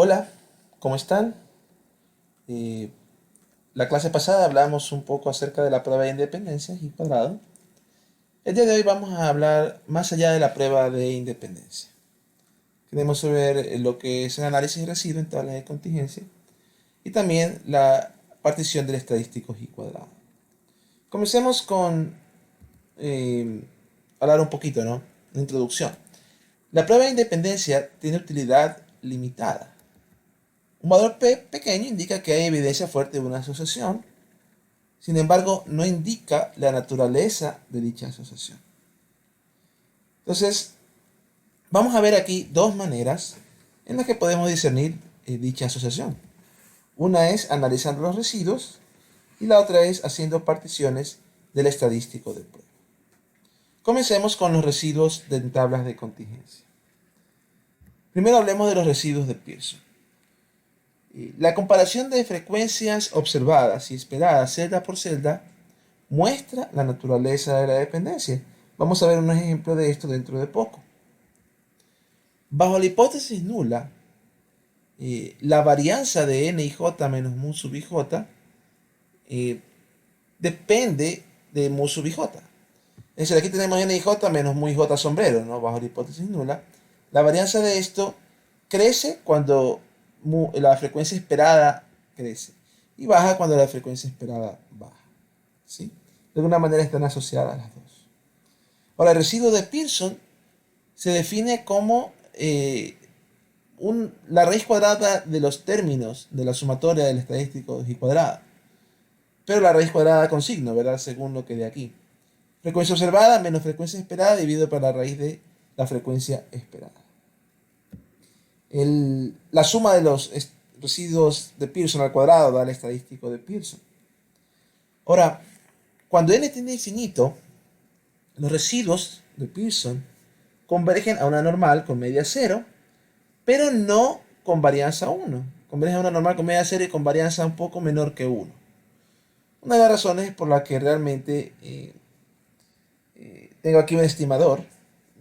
Hola, ¿cómo están? Eh, la clase pasada hablamos un poco acerca de la prueba de independencia y cuadrado. El día de hoy vamos a hablar más allá de la prueba de independencia. Queremos ver lo que es el análisis de residuos en tablas de contingencia y también la partición del estadístico y cuadrado. Comencemos con eh, hablar un poquito, ¿no? La introducción. La prueba de independencia tiene utilidad limitada. Un valor P pequeño indica que hay evidencia fuerte de una asociación. Sin embargo, no indica la naturaleza de dicha asociación. Entonces, vamos a ver aquí dos maneras en las que podemos discernir dicha asociación. Una es analizando los residuos y la otra es haciendo particiones del estadístico de prueba. Comencemos con los residuos de tablas de contingencia. Primero hablemos de los residuos de Pearson. La comparación de frecuencias observadas y esperadas celda por celda muestra la naturaleza de la dependencia. Vamos a ver un ejemplo de esto dentro de poco. Bajo la hipótesis nula, la varianza de n y j menos mu sub i j depende de mu sub i j. Es decir, aquí tenemos n y j menos mu y j sombrero, ¿no? Bajo la hipótesis nula. La varianza de esto crece cuando la frecuencia esperada crece y baja cuando la frecuencia esperada baja. ¿Sí? De alguna manera están asociadas las dos. Ahora, el residuo de Pearson se define como la raíz cuadrada de los términos de la sumatoria del estadístico y cuadrada. Pero la raíz cuadrada con signo, ¿verdad? Según lo que de aquí. Frecuencia observada menos frecuencia esperada dividido por la raíz de la frecuencia esperada. La suma de los residuos de Pearson al cuadrado da el estadístico de Pearson. Ahora, cuando n tiende a infinito, los residuos de Pearson convergen a una normal con media cero, pero no con varianza 1. Convergen a una normal con media cero y con varianza un poco menor que 1. Una de las razones por la que realmente tengo aquí un estimador,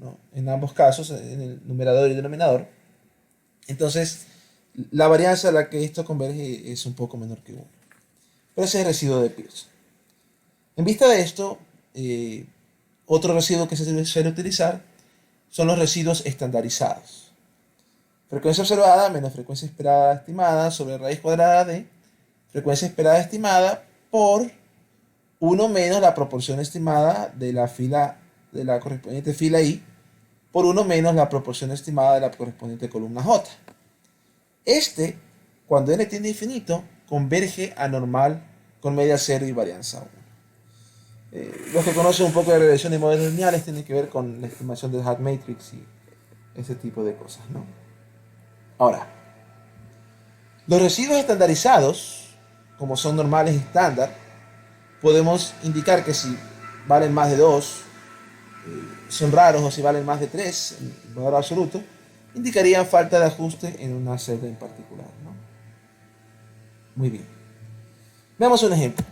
¿no? En ambos casos, en el numerador y denominador. Entonces, la varianza a la que esto converge es un poco menor que 1. Pero ese es el residuo de Pearson. En vista de esto, otro residuo que se suele utilizar son los residuos estandarizados. Frecuencia observada menos frecuencia esperada estimada sobre raíz cuadrada de frecuencia esperada estimada por 1 menos la proporción estimada de la correspondiente fila I por 1 menos la proporción estimada de la correspondiente columna J. Cuando n tiende a infinito, converge a normal con media cero y varianza 1. Los que conocen un poco de regresión y modelos lineales tienen que ver con la estimación del hat matrix y ese tipo de cosas, ¿no? Ahora, los residuos estandarizados, como son normales y estándar, podemos indicar que si valen más de 2, son raros, o si valen más de 3 en valor absoluto, indicarían falta de ajuste en una celda en particular, ¿no? Muy bien. Veamos un ejemplo.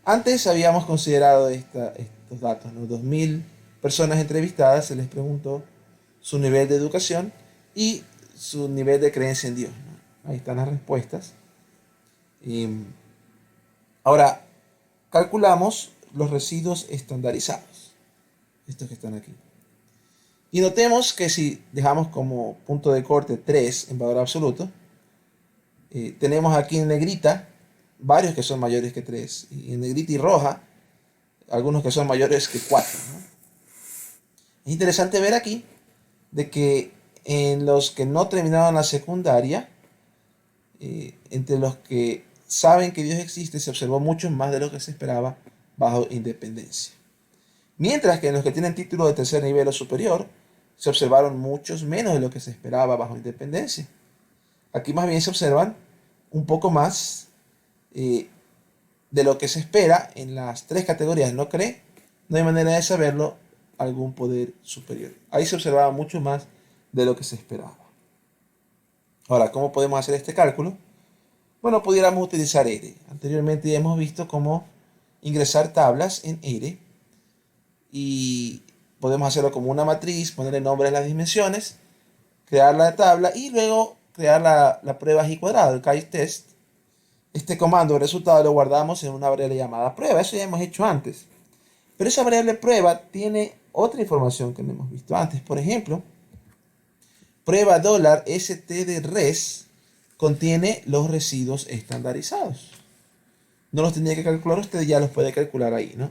Antes habíamos considerado estos datos, ¿no? 2000 personas entrevistadas, se les preguntó su nivel de educación y su nivel de creencia en Dios, ¿no? Ahí están las respuestas. Ahora, calculamos los residuos estandarizados, estos que están aquí. Y notemos que si dejamos como punto de corte 3 en valor absoluto, tenemos aquí en negrita varios que son mayores que 3, y en negrita y roja algunos que son mayores que 4, ¿no? Es interesante ver aquí de que en los que no terminaron la secundaria, entre los que saben que Dios existe, se observó mucho más de lo que se esperaba bajo independencia. Mientras que en los que tienen título de tercer nivel o superior, se observaron muchos menos de lo que se esperaba bajo independencia. Aquí más bien se observan un poco más de lo que se espera en las tres categorías. ¿No cree? No hay manera de saberlo, algún poder superior. Ahí se observaba mucho más de lo que se esperaba. Ahora, ¿cómo podemos hacer este cálculo? Bueno, pudiéramos utilizar R. Anteriormente ya hemos visto cómo ingresar tablas en R y podemos hacerlo como una matriz, ponerle nombre a las dimensiones, crear la tabla y luego crear la prueba y cuadrado, el chi-test, este comando, el resultado lo guardamos en una variable llamada prueba. Eso ya hemos hecho antes. Pero esa variable prueba tiene otra información que no hemos visto antes. Por ejemplo, prueba $st de res contiene los residuos estandarizados. No los tenía que calcular usted, ya los puede calcular ahí, ¿no?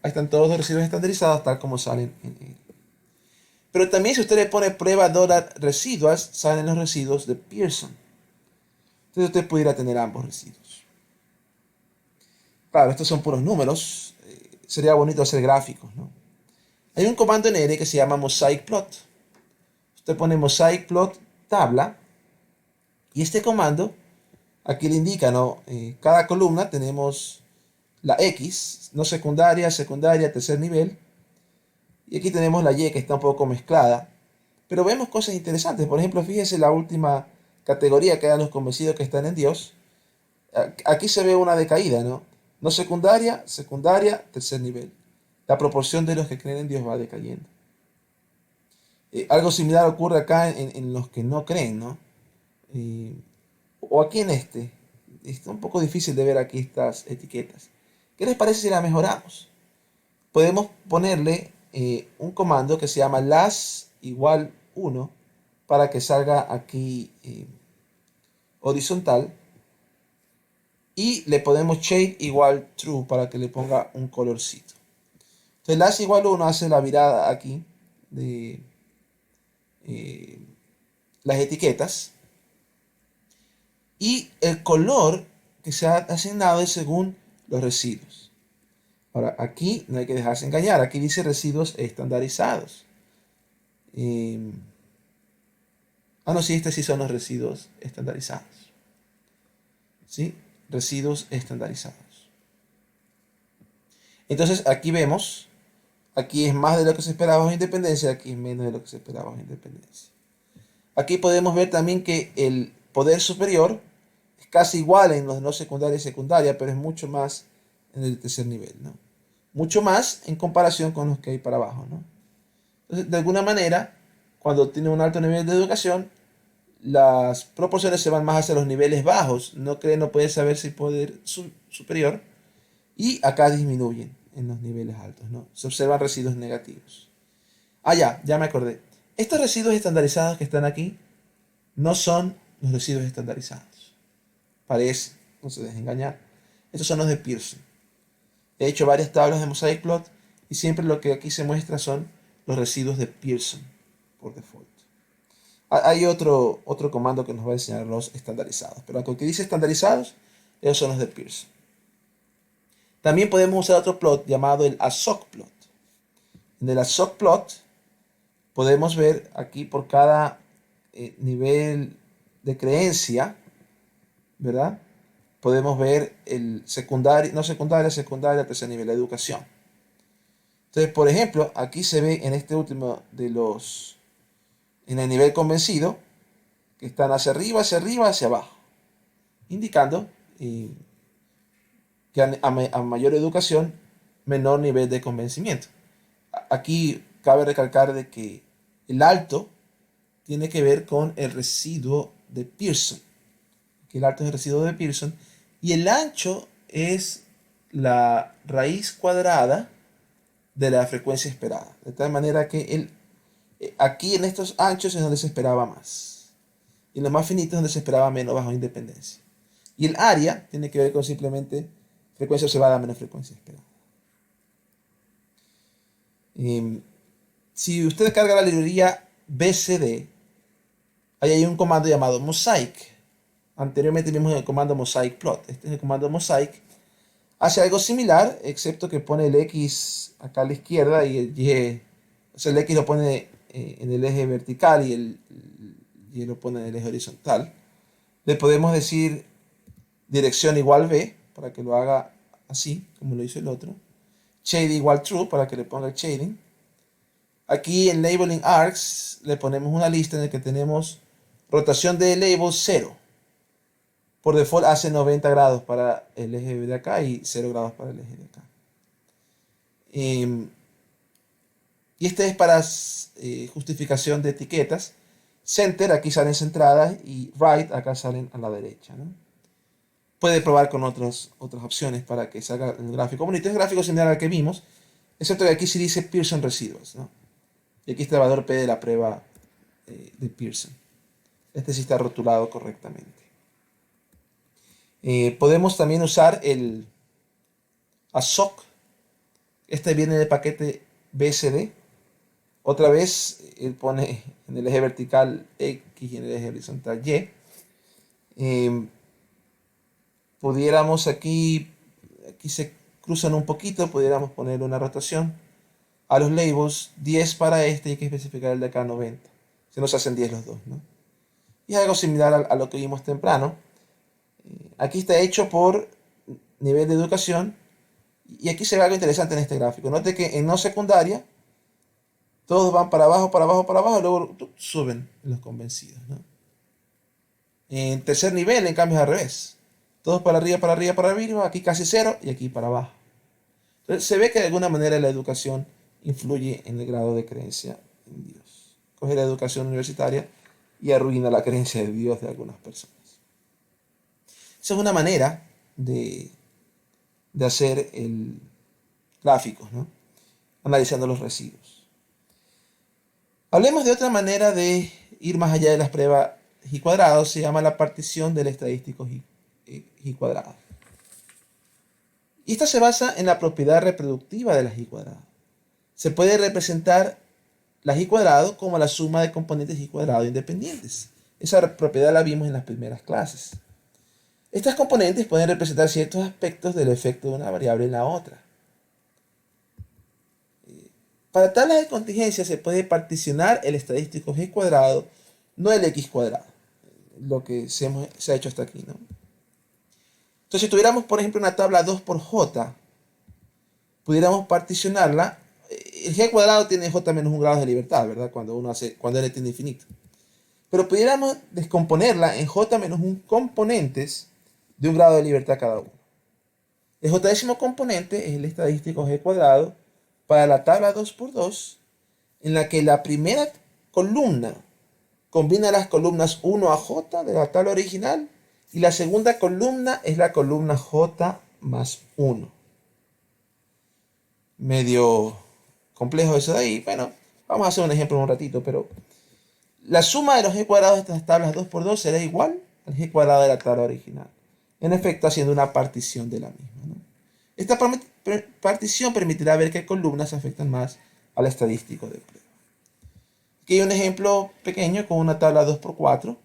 Ahí están todos los residuos estandarizados tal como salen en él. Pero también si usted le pone prueba $residuals, salen los residuos de Pearson. Entonces usted pudiera tener ambos residuos. Claro, estos son puros números. Sería bonito hacer gráficos, ¿no? Hay un comando en R que se llama mosaic plot. Usted pone mosaic plot tabla y este comando aquí le indica, ¿no? Cada columna tenemos la X, no secundaria, secundaria, tercer nivel. Y aquí tenemos la Y que está un poco mezclada. Pero vemos cosas interesantes. Por ejemplo, fíjese la última categoría que dan los convencidos que están en Dios. Aquí se ve una decaída, ¿no? No secundaria, secundaria, tercer nivel. La proporción de los que creen en Dios va decayendo. Algo similar ocurre acá en los que no creen, ¿no? O aquí en este. Está un poco difícil de ver aquí estas etiquetas. ¿Qué les parece si la mejoramos? Podemos ponerle un comando que se llama las igual 1 para que salga aquí horizontal. Y le podemos shade igual true para que le ponga un colorcito. Entonces las igual 1 hace la virada aquí de las etiquetas. Y el color que se ha asignado es según los residuos. Ahora, aquí no hay que dejarse engañar. Aquí dice residuos estandarizados. No, sí, estos sí son los residuos estandarizados. ¿Sí? Residuos estandarizados. Entonces, aquí vemos, aquí es más de lo que se esperaba bajo independencia, aquí es menos de lo que se esperaba bajo independencia. Aquí podemos ver también que el poder superior es casi igual en los no secundaria y secundaria, pero es mucho más en el tercer nivel, ¿no? Mucho más en comparación con los que hay para abajo, ¿no? Entonces, de alguna manera, cuando tiene un alto nivel de educación, las proporciones se van más hacia los niveles bajos. No puede saber si poder superior. Y acá disminuyen en los niveles altos, ¿no? Se observan residuos negativos. Ya me acordé. Estos residuos estandarizados que están aquí no son los residuos estandarizados. Parece, no se dejen engañar. Estos son los de Pearson. He hecho varias tablas de mosaic plot y siempre lo que aquí se muestra son los residuos de Pearson por default. Hay otro comando que nos va a enseñar los estandarizados, pero aunque dice estandarizados, esos son los de Pearson. También podemos usar otro plot llamado el ASOC plot. En el ASOC plot podemos ver aquí por cada nivel de creencia, ¿verdad? Podemos ver el secundario, no secundaria, secundaria, tercer nivel de educación. Entonces, por ejemplo, aquí se ve en este último en el nivel convencido, que están hacia arriba, hacia abajo, indicando que a mayor educación, menor nivel de convencimiento. Aquí cabe recalcar de que el alto tiene que ver con el residuo de Pearson. Aquí el alto es el residuo de Pearson. Y el ancho es la raíz cuadrada de la frecuencia esperada. De tal manera que aquí en estos anchos es donde se esperaba más. Y en los más finitos es donde se esperaba menos bajo independencia. Y el área tiene que ver con simplemente frecuencia observada menos frecuencia esperada. Si usted carga la librería BCD, ahí hay un comando llamado mosaic. Anteriormente vimos el comando mosaic plot. Este es el comando mosaic. Hace algo similar, excepto que pone el X acá a la izquierda y el Y. O sea, el X lo pone en el eje vertical y el Y lo pone en el eje horizontal. Le podemos decir dirección igual B para que lo haga así, como lo hizo el otro. Shade igual true para que le ponga el shading. Aquí en Labeling Arcs le ponemos una lista en la que tenemos rotación de label 0. Por default hace 90 grados para el eje de acá y 0 grados para el eje de acá. Y este es para justificación de etiquetas. center aquí salen centradas y right acá salen a la derecha, ¿no? Puede probar con otras opciones para que salga el gráfico bonito. Es un gráfico similar al que vimos, excepto que aquí sí dice Pearson Residuals, ¿no? Y aquí está el valor P de la prueba de Pearson. Este sí está rotulado correctamente. Podemos también usar el ASOC. Este viene del paquete BSD. Otra vez, él pone en el eje vertical X y en el eje horizontal Y. Pudiéramos aquí se cruzan un poquito, pudiéramos poner una rotación a los labels, 10 para este y hay que especificar el de acá 90. Se nos hacen 10 los dos, ¿no? Y es algo similar a lo que vimos temprano. Aquí está hecho por nivel de educación y aquí se ve algo interesante en este gráfico. Note que en no secundaria todos van para abajo, para abajo, para abajo y luego suben los convencidos, ¿no? En tercer nivel, en cambio, es al revés. Todos para arriba, para arriba, para arriba, aquí casi cero y aquí para abajo. Entonces se ve que de alguna manera la educación influye en el grado de creencia en Dios. Coge la educación universitaria y arruina la creencia de Dios de algunas personas. Esa es una manera de hacer el gráfico, ¿no? Analizando los residuos. Hablemos de otra manera de ir más allá de las pruebas y cuadrados, se llama la partición del estadístico y cuadrado. Y esta se basa en la propiedad reproductiva de las y cuadrado. Se puede representar las y cuadrado como la suma de componentes y cuadrado independientes. Esa propiedad la vimos en las primeras clases. Estas componentes pueden representar ciertos aspectos del efecto de una variable en la otra. Para tablas de contingencia se puede particionar el estadístico g cuadrado, no el x cuadrado, lo que se ha hecho hasta aquí, ¿no? Entonces, si tuviéramos, por ejemplo, una tabla 2 por j, pudiéramos particionarla. El g cuadrado tiene j menos 1 grado de libertad, ¿verdad? Cuando n tiende a infinito. Pero pudiéramos descomponerla en j menos 1 componentes de 1 grado de libertad cada uno. El j componente es el estadístico g cuadrado para la tabla 2 por 2, en la que la primera columna combina las columnas 1 a j de la tabla original y la segunda columna es la columna j más 1. Medio complejo eso de ahí. Bueno, vamos a hacer un ejemplo en un ratito, pero la suma de los g cuadrados de estas tablas 2 por 2 será igual al g cuadrado de la tabla original. En efecto, haciendo una partición de la misma, ¿no? Esta partición permitirá ver qué columnas afectan más al estadístico de prueba. Aquí hay un ejemplo pequeño con una tabla 2 por 4.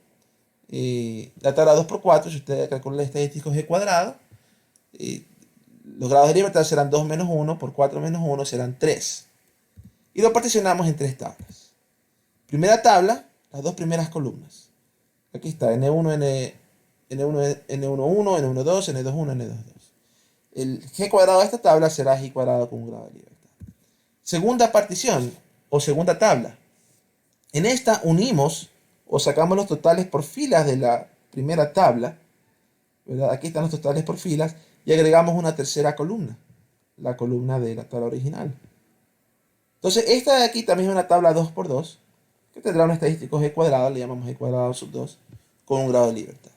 La tabla 2 por 4, si usted calcula el estadístico g cuadrado, los grados de libertad serán 2 menos 1 por 4 menos 1 serán 3. Y lo particionamos en 3 tablas. Primera tabla, las dos primeras columnas. Aquí está, N1, N1, N11, N12, N21, N22. El g cuadrado de esta tabla será g cuadrado con 1 grado de libertad. Segunda partición o segunda tabla. En esta unimos o sacamos los totales por filas de la primera tabla, ¿verdad? Aquí están los totales por filas y agregamos una tercera columna, la columna de la tabla original. Entonces esta de aquí también es una tabla 2 por 2 que tendrá un estadístico g cuadrado, le llamamos g cuadrado sub 2, con 1 grado de libertad.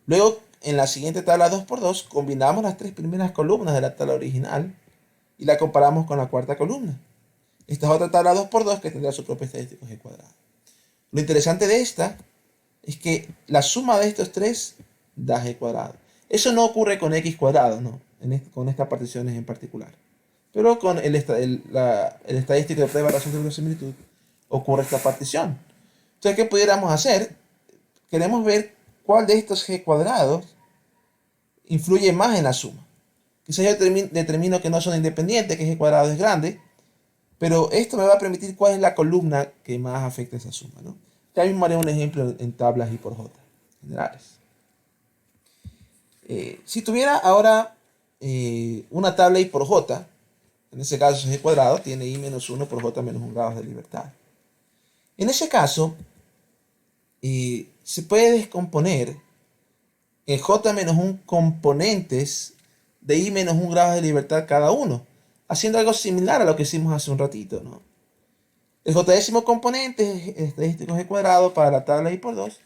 Luego, en la siguiente tabla 2 por 2 combinamos las tres primeras columnas de la tabla original y la comparamos con la cuarta columna. Esta es otra tabla 2 por 2 que tendrá su propio estadístico g cuadrado. Lo interesante de esta es que la suma de estos tres da g cuadrado. Eso no ocurre con x cuadrado, ¿no? Con estas particiones en particular. Pero con el estadístico de prueba de razón de verosimilitud ocurre esta partición. Entonces, ¿qué pudiéramos hacer? Queremos ver cuál de estos g cuadrados influye más en la suma. Quizás yo determino que no son independientes, que g cuadrado es grande, pero esto me va a permitir cuál es la columna que más afecta esa suma, ¿no? Ya mismo haré un ejemplo en tablas y por j generales. Si tuviera ahora una tabla y por j, en ese caso g cuadrado tiene i menos 1 por j menos 1 grados de libertad. En ese caso, se puede descomponer en j menos 1 componentes de i menos 1 grados de libertad cada uno, haciendo algo similar a lo que hicimos hace un ratito, ¿no? El j-décimo componente es estadístico G cuadrado para la tabla I por 2,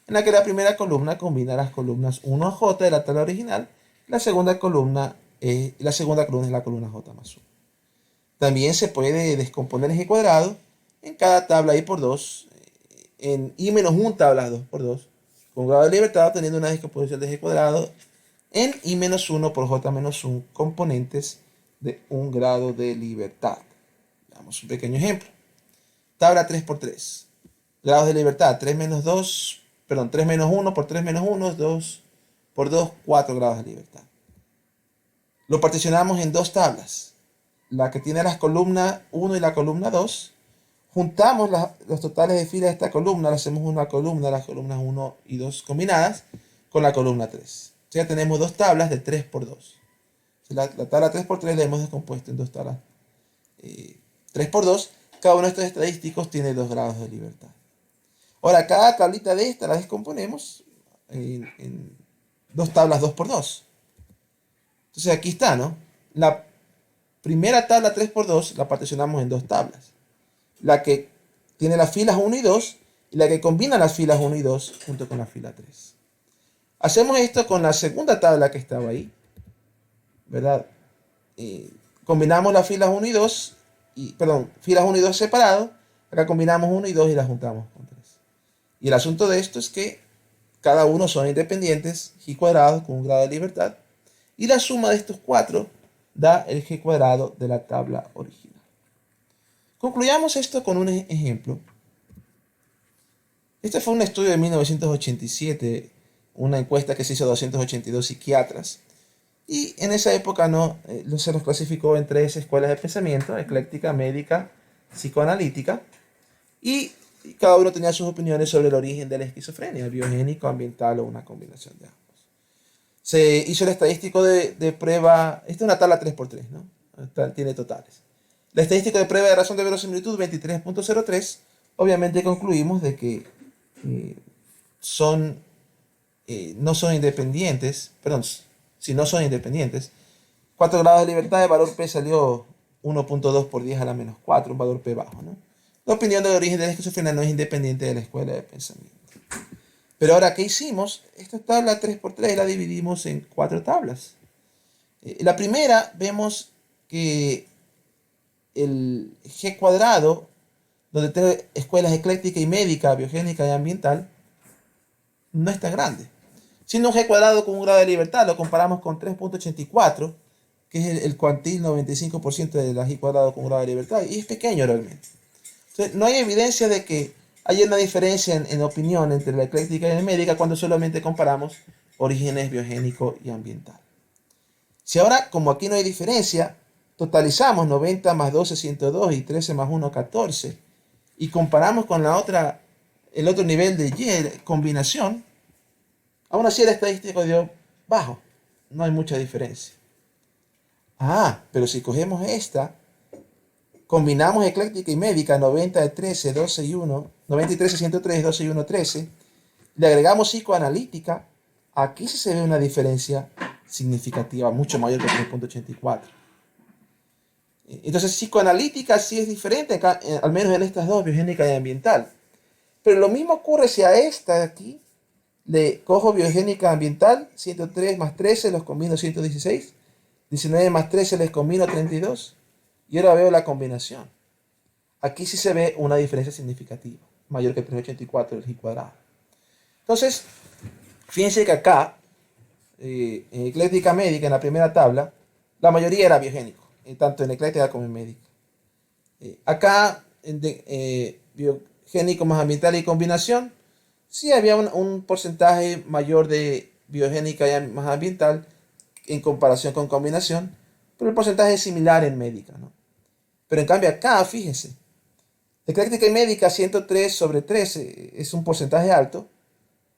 en la que la primera columna combina las columnas 1J de la tabla original, la segunda columna es la columna J más 1. También se puede descomponer el G cuadrado en cada tabla I por 2, en I menos 1 tablas 2 por 2, con grado de libertad, teniendo una descomposición de G cuadrado en I menos 1 por J menos 1 componentes de un grado de libertad. Veamos un pequeño ejemplo. Tabla 3 por 3. Grados de libertad, 3 menos 1 por 3 menos 1, 2 por 2, 4 grados de libertad. Lo particionamos en dos tablas. La que tiene las columnas 1 y la columna 2. Juntamos los totales de filas de esta columna, le hacemos una columna, las columnas 1 y 2 combinadas, con la columna 3. O sea, tenemos dos tablas de 3 por 2. La tabla 3 por 3 la hemos descompuesto en dos tablas 3 por 2. Cada uno de estos estadísticos tiene 2 grados de libertad. Ahora, cada tablita de esta la descomponemos en dos tablas 2 por 2. Entonces aquí está, ¿no? La primera tabla 3 por 2 la particionamos en dos tablas. La que tiene las filas 1 y 2 y la que combina las filas 1 y 2 junto con la fila 3. Hacemos esto con la segunda tabla que estaba ahí, ¿verdad? Combinamos las filas 1 y 2, filas 1 y 2 separados. Acá combinamos 1 y 2 y las juntamos con 3. Y el asunto de esto es que cada uno son independientes, G cuadrado con un grado de libertad, y la suma de estos 4 da el G cuadrado de la tabla original. Concluyamos esto con un ejemplo. Este fue un estudio de 1987, una encuesta que se hizo a 282 psiquiatras. Y en esa época se los clasificó en 3 escuelas de pensamiento: ecléctica, médica, psicoanalítica. Y cada uno tenía sus opiniones sobre el origen de la esquizofrenia, biogénico, ambiental o una combinación de ambos. Se hizo el estadístico de prueba. Esta es una tabla 3x3, ¿no? Tiene totales. La estadística de prueba de razón de verosimilitud 23.03. Obviamente concluimos de que no son independientes, si no son independientes. 4 grados de libertad, el valor P salió 1.2 por 10 a la menos 4, un valor P bajo, ¿no? La opinión del origen de la esquizofrenia no es independiente de la escuela de pensamiento. Pero ahora, ¿qué hicimos? Esta tabla 3x3 la dividimos en 4 tablas. La primera, vemos que el G cuadrado, donde tengo escuelas ecléctica y médica, biogénica y ambiental, no es tan grande. Siendo un G cuadrado con un grado de libertad, lo comparamos con 3.84, que es el cuantil 95% de la G cuadrado con un grado de libertad, y es pequeño realmente. Entonces, no hay evidencia de que haya una diferencia en opinión entre la ecléctica y la médica cuando solamente comparamos orígenes biogénico y ambiental. Si ahora, como aquí no hay diferencia, totalizamos 90 más 12, 102 y 13 más 1, 14, y comparamos con el otro nivel de Y, combinación, aún así el estadístico dio bajo, no hay mucha diferencia. Pero si cogemos esta, combinamos ecléctica y médica, 90 de 13, 12 y 1, 90 y 13, 103, 12 y 1, 13, le agregamos psicoanalítica, aquí sí se ve una diferencia significativa, mucho mayor que 3.84. Entonces, psicoanalítica sí es diferente, al menos en estas dos, biogénica y ambiental. Pero lo mismo ocurre si a esta de aquí le cojo biogénica ambiental, 103 más 13, los combino 116, 19 más 13 les combino 32, y ahora veo la combinación. Aquí sí se ve una diferencia significativa, mayor que 384 del G cuadrado. Entonces, fíjense que acá, en ecléctica médica, en la primera tabla, la mayoría era biogénico, tanto en ecléctica como en médica. Acá, en biogénico más ambiental y combinación, sí había un porcentaje mayor de biogénica y más ambiental en comparación con combinación, pero el porcentaje es similar en médica, ¿no? Pero en cambio acá, fíjense, ecléctica y médica 103 sobre 13 es un porcentaje alto,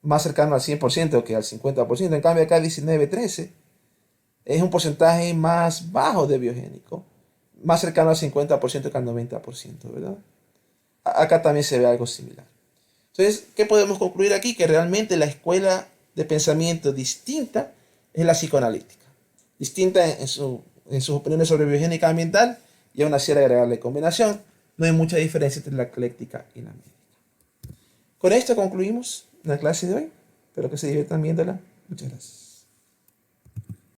más cercano al 100% que al 50%. En cambio acá 19-13 es un porcentaje más bajo de biogénico, más cercano al 50% que al 90%, ¿verdad? Acá también se ve algo similar. Entonces, ¿qué podemos concluir aquí? Que realmente la escuela de pensamiento distinta es la psicoanalítica. Distinta en sus opiniones sobre biogénica ambiental, y aún así agregarle combinación. no hay mucha diferencia entre la ecléctica y la médica. Con esto concluimos la clase de hoy. Espero que se diviertan viéndola. Muchas gracias.